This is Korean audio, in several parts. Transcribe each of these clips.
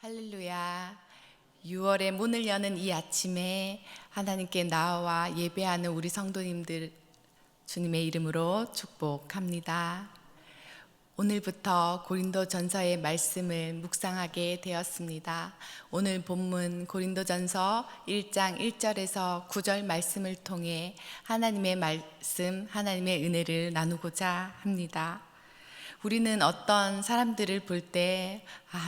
할렐루야. 6월의 문을 여는 이 아침에 하나님께 나와 예배하는 우리 성도님들 주님의 이름으로 축복합니다. 오늘부터 고린도전서의 말씀을 묵상하게 되었습니다. 오늘 본문 고린도전서 1장 1절에서 9절 말씀을 통해 하나님의 말씀, 하나님의 은혜를 나누고자 합니다. 우리는 어떤 사람들을 볼 때,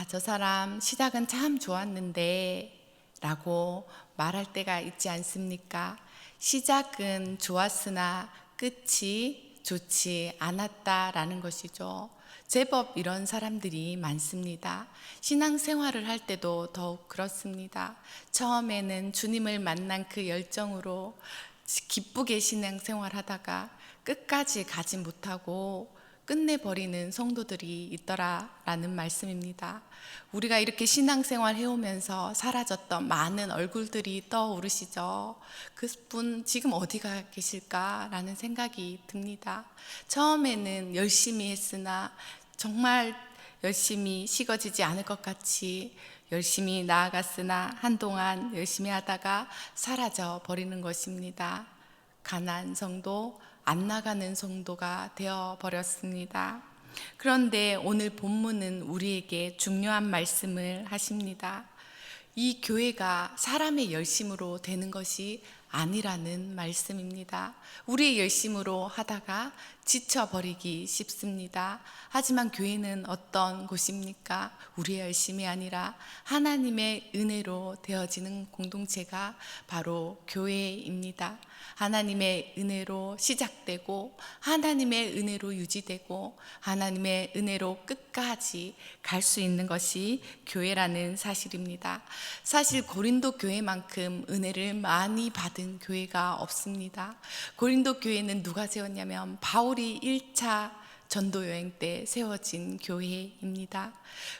저 사람 시작은 참 좋았는데 라고 말할 때가 있지 않습니까? 시작은 좋았으나 끝이 좋지 않았다라는 것이죠. 제법 이런 사람들이 많습니다. 신앙생활을 할 때도 더욱 그렇습니다. 처음에는 주님을 만난 그 열정으로 기쁘게 신앙생활 하다가 끝까지 가지 못하고 끝내버리는 성도들이 있더라라는 말씀입니다. 우리가 이렇게 신앙생활 해오면서 사라졌던 많은 얼굴들이 떠오르시죠. 그분 지금 어디가 계실까라는 생각이 듭니다. 처음에는 열심히 했으나 정말 열심히 식어지지 않을 것 같이 열심히 나아갔으나 한동안 열심히 하다가 사라져 버리는 것입니다. 가난 성도, 안 나가는 성도가 되어 버렸습니다. 그런데 오늘 본문은 우리에게 중요한 말씀을 하십니다. 이 교회가 사람의 열심으로 되는 것이 아니라는 말씀입니다. 우리의 열심으로 하다가 지쳐버리기 쉽습니다. 하지만 교회는 어떤 곳입니까? 우리의 열심이 아니라 하나님의 은혜로 되어지는 공동체가 바로 교회입니다. 하나님의 은혜로 시작되고 하나님의 은혜로 유지되고 하나님의 은혜로 끝까지 갈 수 있는 것이 교회라는 사실입니다. 사실 고린도 교회만큼 은혜를 많이 받은 교회가 없습니다. 고린도 교회는 누가 세웠냐면 바울이 1차 전도 여행 때 세워진 교회입니다.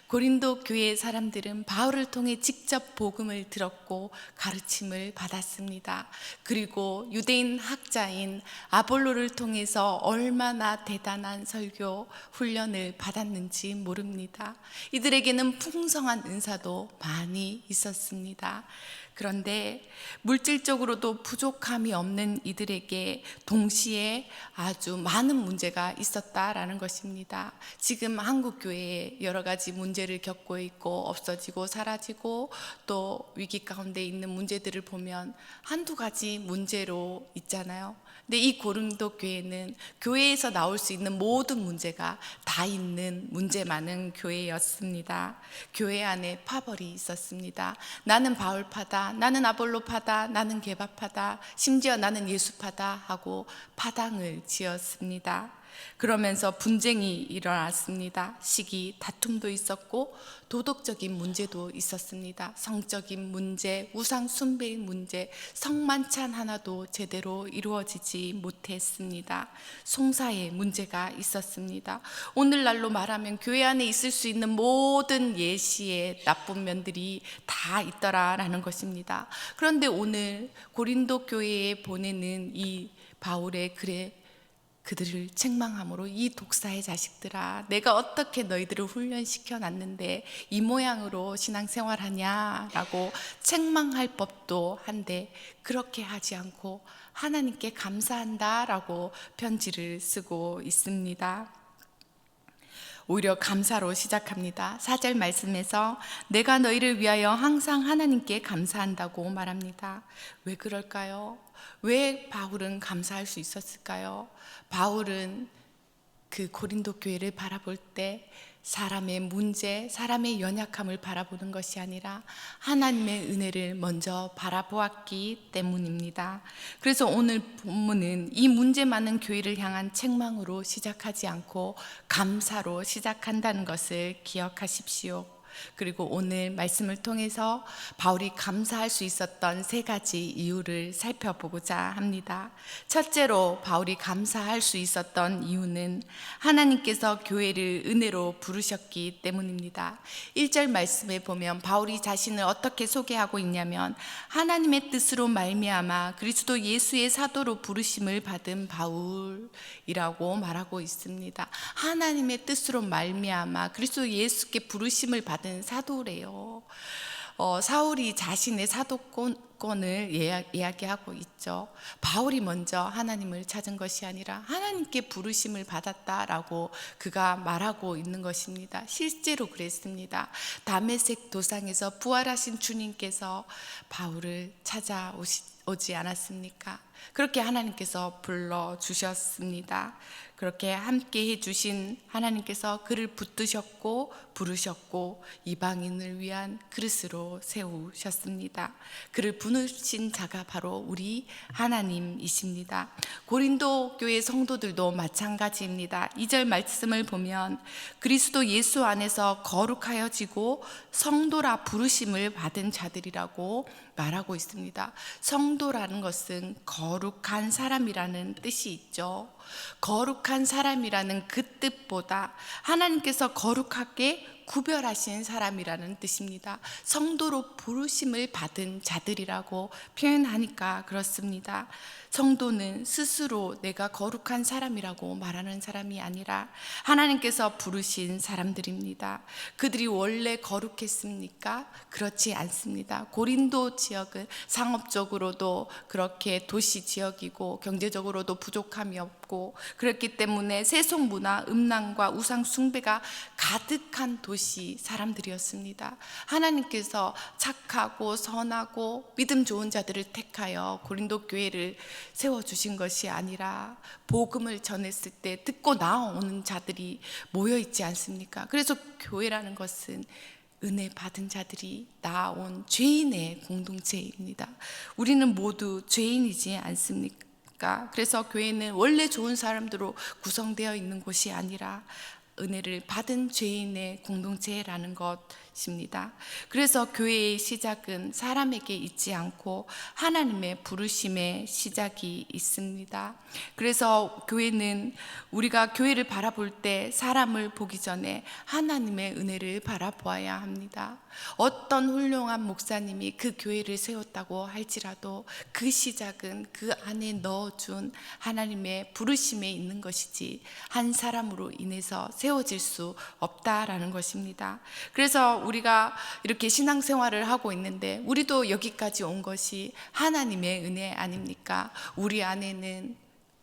고린도 교회 사람들은 바울을 통해 직접 복음을 들었고 가르침을 받았습니다. 그리고 유대인 학자인 아볼로를 통해서 얼마나 대단한 설교 훈련을 받았는지 모릅니다. 이들에게는 풍성한 은사도 많이 있었습니다. 그런데 물질적으로도 부족함이 없는 이들에게 동시에 아주 많은 문제가 있었다라는 것입니다. 지금 한국 교회에 여러 가지 문제를 겪고 있고 없어지고 사라지고 또 위기 가운데 있는 문제들을 보면 한두 가지 문제로 있잖아요. 근데 이 고린도 교회는 교회에서 나올 수 있는 모든 문제가 다 있는 문제 많은 교회였습니다. 교회 안에 파벌이 있었습니다. 나는 바울파다, 나는 아볼로파다, 나는 게바파다, 심지어 나는 예수파다 하고 파당을 지었습니다. 그러면서 분쟁이 일어났습니다. 시기, 다툼도 있었고 도덕적인 문제도 있었습니다. 성적인 문제, 우상 숭배의 문제, 성만찬 하나도 제대로 이루어지지 못했습니다. 송사의 문제가 있었습니다. 오늘날로 말하면 교회 안에 있을 수 있는 모든 예시의 나쁜 면들이 다 있더라라는 것입니다. 그런데 오늘 고린도 교회에 보내는 이 바울의 글에 그들을 책망함으로 이 독사의 자식들아, 내가 어떻게 너희들을 훈련시켜 놨는데 이 모양으로 신앙생활하냐라고 책망할 법도 한데 그렇게 하지 않고 하나님께 감사한다라고 편지를 쓰고 있습니다. 오히려 감사로 시작합니다. 4절 말씀에서 내가 너희를 위하여 항상 하나님께 감사한다고 말합니다. 왜 그럴까요? 왜 바울은 감사할 수 있었을까요? 바울은 그 고린도 교회를 바라볼 때 사람의 문제, 사람의 연약함을 바라보는 것이 아니라 하나님의 은혜를 먼저 바라보았기 때문입니다. 그래서 오늘 본문은 이 문제 많은 교회를 향한 책망으로 시작하지 않고 감사로 시작한다는 것을 기억하십시오. 그리고 오늘 말씀을 통해서 바울이 감사할 수 있었던 3가지 이유를 살펴보고자 합니다. 첫째로 바울이 감사할 수 있었던 이유는 하나님께서 교회를 은혜로 부르셨기 때문입니다. 1절 말씀에 보면 바울이 자신을 어떻게 소개하고 있냐면 하나님의 뜻으로 말미암아 그리스도 예수의 사도로 부르심을 받은 바울이라고 말하고 있습니다. 하나님의 뜻으로 말미암아 그리스도 예수께 부르심을 받은 받은 사도래요. 사울이 자신의 사도권을 이야기하고 있죠. 바울이 먼저 하나님을 찾은 것이 아니라 하나님께 부르심을 받았다라고 그가 말하고 있는 것입니다. 실제로 그랬습니다. 다메섹 도상에서 부활하신 주님께서 바울을 찾아오지 않았습니까? 그렇게 하나님께서 불러주셨습니다. 그렇게 함께 해주신 하나님께서 그를 붙드셨고 부르셨고 이방인을 위한 그릇으로 세우셨습니다. 그를 부르신 자가 바로 우리 하나님이십니다. 고린도 교회 성도들도 마찬가지입니다. 2절 말씀을 보면 그리스도 예수 안에서 거룩하여지고 성도라 부르심을 받은 자들이라고 말하고 있습니다. 성도라는 것은 거룩한 사람이라는 뜻이 있죠. 거룩한 사람이라는 그 뜻보다 하나님께서 거룩하게 구별하신 사람이라는 뜻입니다. 성도로 부르심을 받은 자들이라고 표현하니까 그렇습니다. 성도는 스스로 내가 거룩한 사람이라고 말하는 사람이 아니라 하나님께서 부르신 사람들입니다. 그들이 원래 거룩했습니까? 그렇지 않습니다. 고린도 지역은 상업적으로도 그렇게 도시 지역이고 경제적으로도 부족함이 없고 그렇기 때문에 세속 문화, 음란과 우상 숭배가 가득한 도시 사람들이었습니다. 하나님께서 착하고 선하고 믿음 좋은 자들을 택하여 고린도 교회를 세워주신 것이 아니라 복음을 전했을 때 듣고 나오는 자들이 모여있지 않습니까? 그래서 교회라는 것은 은혜 받은 자들이 나온 죄인의 공동체입니다. 우리는 모두 죄인이지 않습니까? 그래서 교회는 원래 좋은 사람들로 구성되어 있는 곳이 아니라 은혜를 받은 죄인의 공동체라는 것입니다. 그래서 교회의 시작은 사람에게 있지 않고 하나님의 부르심의 시작이 있습니다. 그래서 교회는 우리가 교회를 바라볼 때 사람을 보기 전에 하나님의 은혜를 바라보아야 합니다. 어떤 훌륭한 목사님이 그 교회를 세웠다고 할지라도 그 시작은 그 안에 넣어준 하나님의 부르심에 있는 것이지 한 사람으로 인해서 세워질 수 없다라는 것입니다. 그래서 우리가 이렇게 신앙생활을 하고 있는데 우리도 여기까지 온 것이 하나님의 은혜 아닙니까? 우리 안에는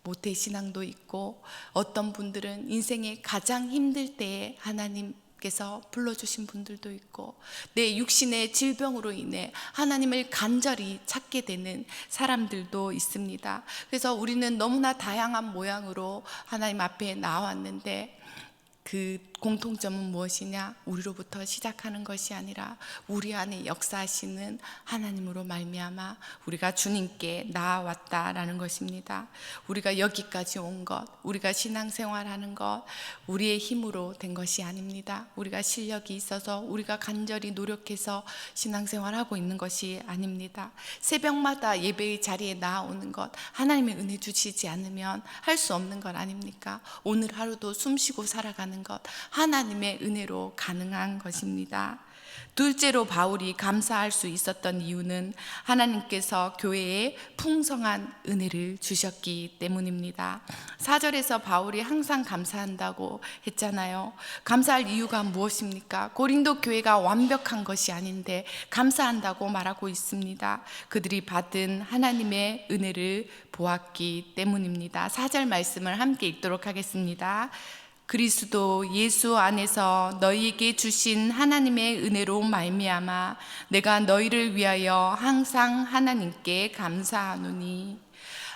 모태신앙도 있고 어떤 분들은 인생의 가장 힘들 때에 하나님께서 불러주신 분들도 있고 내 육신의 질병으로 인해 하나님을 간절히 찾게 되는 사람들도 있습니다. 그래서 우리는 너무나 다양한 모양으로 하나님 앞에 나왔는데 그 공통점은 무엇이냐? 우리로부터 시작하는 것이 아니라 우리 안에 역사하시는 하나님으로 말미암아 우리가 주님께 나아왔다라는 것입니다. 우리가 여기까지 온 것, 우리가 신앙생활하는 것 우리의 힘으로 된 것이 아닙니다. 우리가 실력이 있어서 우리가 간절히 노력해서 신앙생활하고 있는 것이 아닙니다. 새벽마다 예배의 자리에 나아오는 것 하나님의 은혜 주시지 않으면 할 수 없는 것 아닙니까? 오늘 하루도 숨쉬고 살아가는 것 하나님의 은혜로 가능한 것입니다. 둘째로 바울이 감사할 수 있었던 이유는 하나님께서 교회에 풍성한 은혜를 주셨기 때문입니다. 4절에서 바울이 항상 감사한다고 했잖아요. 감사할 이유가 무엇입니까? 고린도 교회가 완벽한 것이 아닌데 감사한다고 말하고 있습니다. 그들이 받은 하나님의 은혜를 보았기 때문입니다. 4절 말씀을 함께 읽도록 하겠습니다. 그리스도 예수 안에서 너희에게 주신 하나님의 은혜로 말미암아 내가 너희를 위하여 항상 하나님께 감사하노니.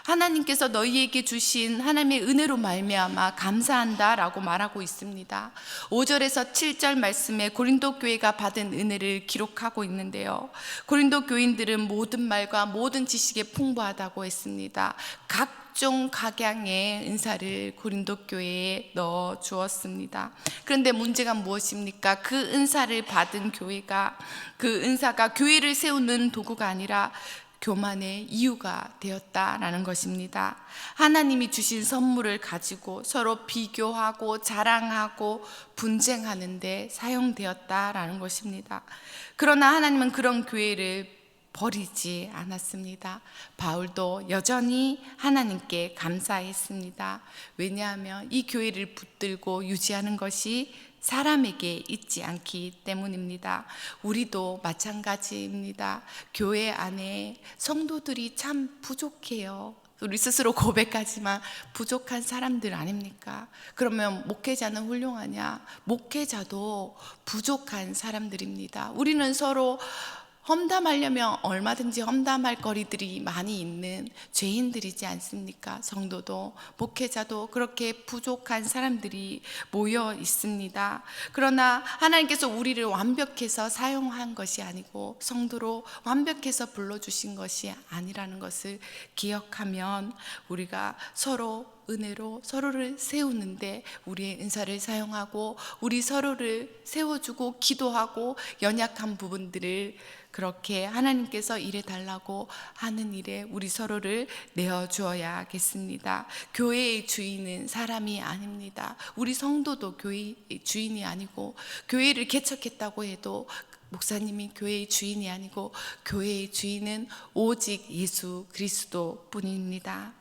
하나님께서 너희에게 주신 하나님의 은혜로 말미암아 감사한다라고 말하고 있습니다. 5절에서 7절 말씀에 고린도 교회가 받은 은혜를 기록하고 있는데요. 고린도 교인들은 모든 말과 모든 지식에 풍부하다고 했습니다. 각종 각양의 은사를 고린도 교회에 넣어 주었습니다. 그런데 문제가 무엇입니까? 그 은사를 받은 교회가 그 은사가 교회를 세우는 도구가 아니라 교만의 이유가 되었다라는 것입니다. 하나님이 주신 선물을 가지고 서로 비교하고 자랑하고 분쟁하는 데 사용되었다라는 것입니다. 그러나 하나님은 그런 교회를 버리지 않았습니다. 바울도 여전히 하나님께 감사했습니다. 왜냐하면 이 교회를 붙들고 유지하는 것이 사람에게 있지 않기 때문입니다. 우리도 마찬가지입니다. 교회 안에 성도들이 참 부족해요. 우리 스스로 고백하지만 부족한 사람들 아닙니까? 그러면 목회자는 훌륭하냐? 목회자도 부족한 사람들입니다. 우리는 서로 험담하려면 얼마든지 험담할 거리들이 많이 있는 죄인들이지 않습니까? 성도도 목회자도 그렇게 부족한 사람들이 모여 있습니다. 그러나 하나님께서 우리를 완벽해서 사용한 것이 아니고 성도로 완벽해서 불러주신 것이 아니라는 것을 기억하면 우리가 서로 은혜로 서로를 세우는데 우리의 은사를 사용하고 우리 서로를 세워주고 기도하고 연약한 부분들을 그렇게 하나님께서 일해달라고 하는 일에 우리 서로를 내어주어야겠습니다. 교회의 주인은 사람이 아닙니다. 우리 성도도 교회의 주인이 아니고, 교회를 개척했다고 해도 목사님이 교회의 주인이 아니고, 교회의 주인은 오직 예수 그리스도 뿐입니다.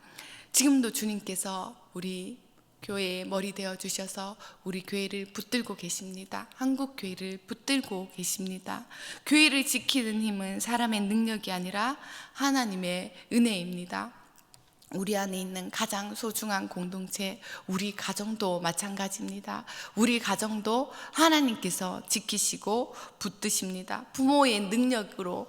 지금도 주님께서 우리 교회의 머리 되어 주셔서 우리 교회를 붙들고 계십니다. 한국 교회를 붙들고 계십니다. 교회를 지키는 힘은 사람의 능력이 아니라 하나님의 은혜입니다. 우리 안에 있는 가장 소중한 공동체, 우리 가정도 마찬가지입니다. 우리 가정도 하나님께서 지키시고 붙드십니다. 부모의 능력으로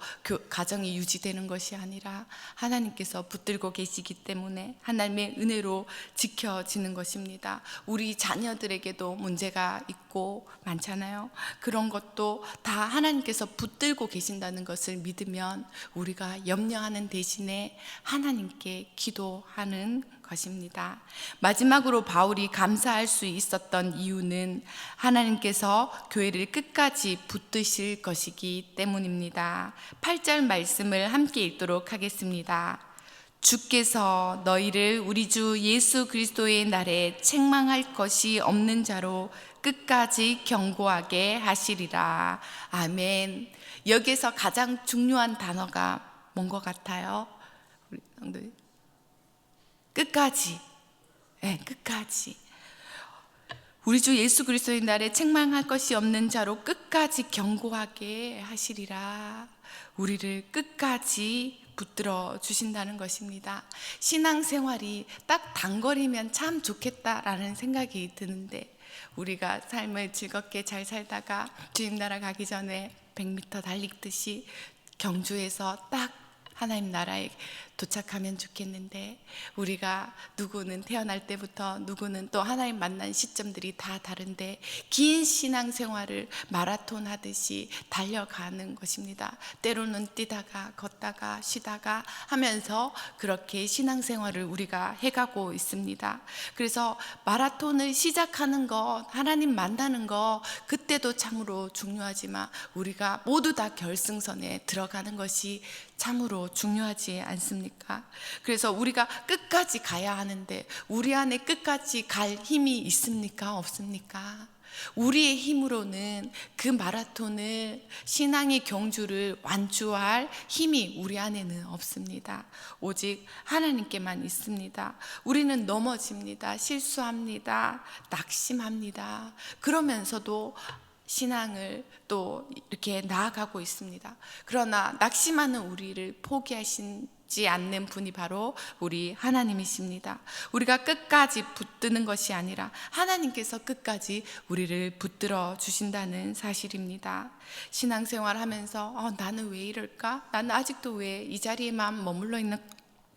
가정이 유지되는 것이 아니라 하나님께서 붙들고 계시기 때문에 하나님의 은혜로 지켜지는 것입니다. 우리 자녀들에게도 문제가 있고 많잖아요. 그런 것도 다 하나님께서 붙들고 계신다는 것을 믿으면 우리가 염려하는 대신에 하나님께 기도하는 것입니다. 마지막으로 바울이 감사할 수 있었던 이유는 하나님께서 교회를 끝까지 붙드실 것이기 때문입니다. 8절 말씀을 함께 읽도록 하겠습니다. 주께서 너희를 우리 주 예수 그리스도의 날에 책망할 것이 없는 자로 끝까지 경고하게 하시리라. 아멘. 여기서 가장 중요한 단어가 뭔 것 같아요? 우리 성도님, 끝까지. 네, 끝까지. 우리 주 예수 그리스도의 날에 책망할 것이 없는 자로 끝까지 경고하게 하시리라. 우리를 끝까지 붙들어 주신다는 것입니다. 신앙생활이 딱 단거리면 참 좋겠다라는 생각이 드는데, 우리가 삶을 즐겁게 잘 살다가 주님 나라 가기 전에 100m 달리듯이 경주에서 딱 하나님 나라에 도착하면 좋겠는데, 우리가 누구는 태어날 때부터 누구는 또 하나님 만난 시점들이 다 다른데 긴 신앙생활을 마라톤 하듯이 달려가는 것입니다. 때로는 뛰다가 걷다가 쉬다가 하면서 그렇게 신앙생활을 우리가 해가고 있습니다. 그래서 마라톤을 시작하는 것, 하나님 만나는 것, 그때도 참으로 중요하지만 우리가 모두 다 결승선에 들어가는 것이 참으로 중요하지 않습니까? 그래서 우리가 끝까지 가야 하는데 우리 안에 끝까지 갈 힘이 있습니까? 없습니까? 우리의 힘으로는 그 마라톤을, 신앙의 경주를 완주할 힘이 우리 안에는 없습니다. 오직 하나님께만 있습니다. 우리는 넘어집니다. 실수합니다. 낙심합니다. 그러면서도 신앙을 또 이렇게 나아가고 있습니다. 그러나 낙심하는 우리를 포기하시지 않는 분이 바로 우리 하나님이십니다. 우리가 끝까지 붙드는 것이 아니라 하나님께서 끝까지 우리를 붙들어 주신다는 사실입니다. 신앙생활 하면서 나는 왜 이럴까? 나는 아직도 왜 이 자리에만 머물러 있는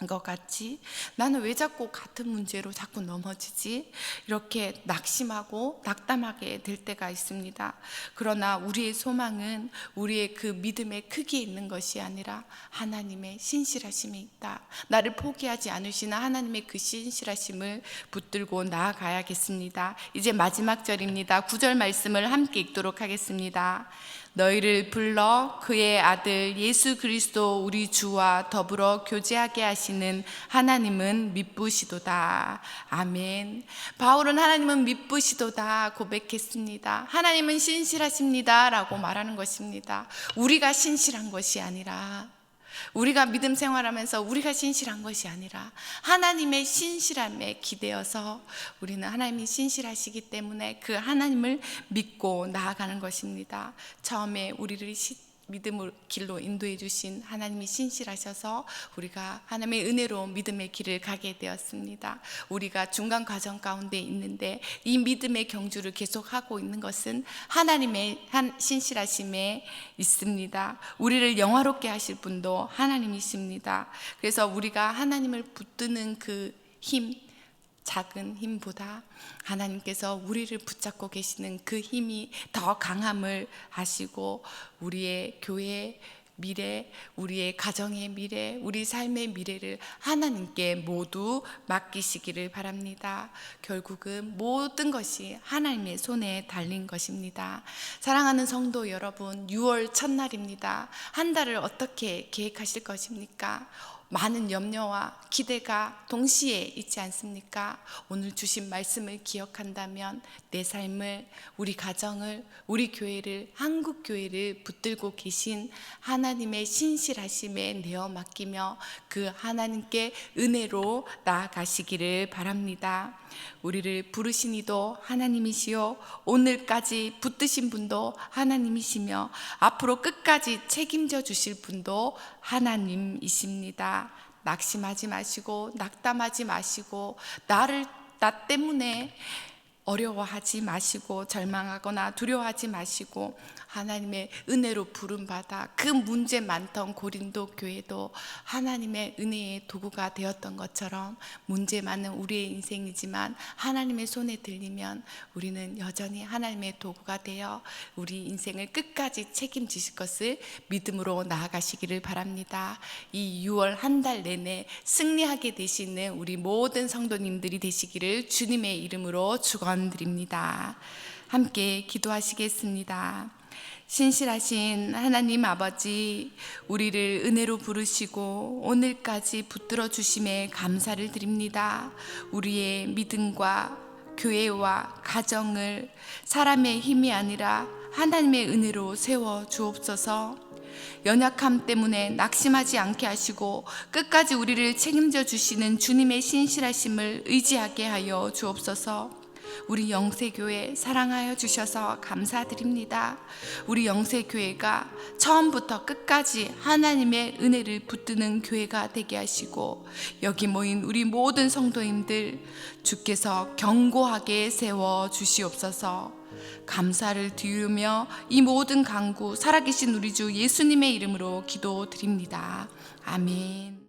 것 같지? 나는 왜 자꾸 같은 문제로 자꾸 넘어지지? 이렇게 낙심하고 낙담하게 될 때가 있습니다. 그러나 우리의 소망은 우리의 그 믿음의 크기에 있는 것이 아니라 하나님의 신실하심이 있다. 나를 포기하지 않으시는 하나님의 그 신실하심을 붙들고 나아가야겠습니다. 이제 마지막 절입니다. 9절 말씀을 함께 읽도록 하겠습니다. 너희를 불러 그의 아들 예수 그리스도 우리 주와 더불어 교제하게 하시는 하나님은 미쁘시도다. 아멘. 바울은 하나님은 미쁘시도다 고백했습니다. 하나님은 신실하십니다 라고 말하는 것입니다. 우리가 신실한 것이 아니라 우리가 믿음 생활하면서 우리가 신실한 것이 아니라 하나님의 신실함에 기대어서 우리는 하나님이 신실하시기 때문에 그 하나님을 믿고 나아가는 것입니다. 처음에 우리를 믿음의 길로 인도해 주신 하나님이 신실하셔서 우리가 하나님의 은혜로 믿음의 길을 가게 되었습니다. 우리가 중간 과정 가운데 있는데 이 믿음의 경주를 계속하고 있는 것은 하나님의 신실하심에 있습니다. 우리를 영화롭게 하실 분도 하나님이십니다. 그래서 우리가 하나님을 붙드는 그 힘, 작은 힘보다 하나님께서 우리를 붙잡고 계시는 그 힘이 더 강함을 아시고 우리의 교회의 미래, 우리의 가정의 미래, 우리 삶의 미래를 하나님께 모두 맡기시기를 바랍니다. 결국은 모든 것이 하나님의 손에 달린 것입니다. 사랑하는 성도 여러분, 6월 첫날입니다. 한 달을 어떻게 계획하실 것입니까? 많은 염려와 기대가 동시에 있지 않습니까? 오늘 주신 말씀을 기억한다면 내 삶을, 우리 가정을, 우리 교회를, 한국 교회를 붙들고 계신 하나님의 신실하심에 내어 맡기며 그 하나님께 은혜로 나아가시기를 바랍니다. 우리를 부르신 이도 하나님이시요 오늘까지 붙드신 분도 하나님이시며 앞으로 끝까지 책임져 주실 분도 하나님이십니다. 낙심하지 마시고 낙담하지 마시고 나 때문에 어려워하지 마시고 절망하거나 두려워하지 마시고 하나님의 은혜로 부름받아 그 문제 많던 고린도 교회도 하나님의 은혜의 도구가 되었던 것처럼 문제 많은 우리의 인생이지만 하나님의 손에 들리면 우리는 여전히 하나님의 도구가 되어 우리 인생을 끝까지 책임지실 것을 믿음으로 나아가시기를 바랍니다. 이 6월 한 달 내내 승리하게 되시는 우리 모든 성도님들이 되시기를 주님의 이름으로 축원드립니다. 함께 기도하시겠습니다. 신실하신 하나님 아버지, 우리를 은혜로 부르시고 오늘까지 붙들어 주심에 감사를 드립니다. 우리의 믿음과 교회와 가정을 사람의 힘이 아니라 하나님의 은혜로 세워 주옵소서. 연약함 때문에 낙심하지 않게 하시고 끝까지 우리를 책임져 주시는 주님의 신실하심을 의지하게 하여 주옵소서. 우리 영세교회 사랑하여 주셔서 감사드립니다. 우리 영세교회가 처음부터 끝까지 하나님의 은혜를 붙드는 교회가 되게 하시고 여기 모인 우리 모든 성도님들 주께서 견고하게 세워 주시옵소서. 감사를 드리며 이 모든 간구 살아계신 우리 주 예수님의 이름으로 기도드립니다. 아멘.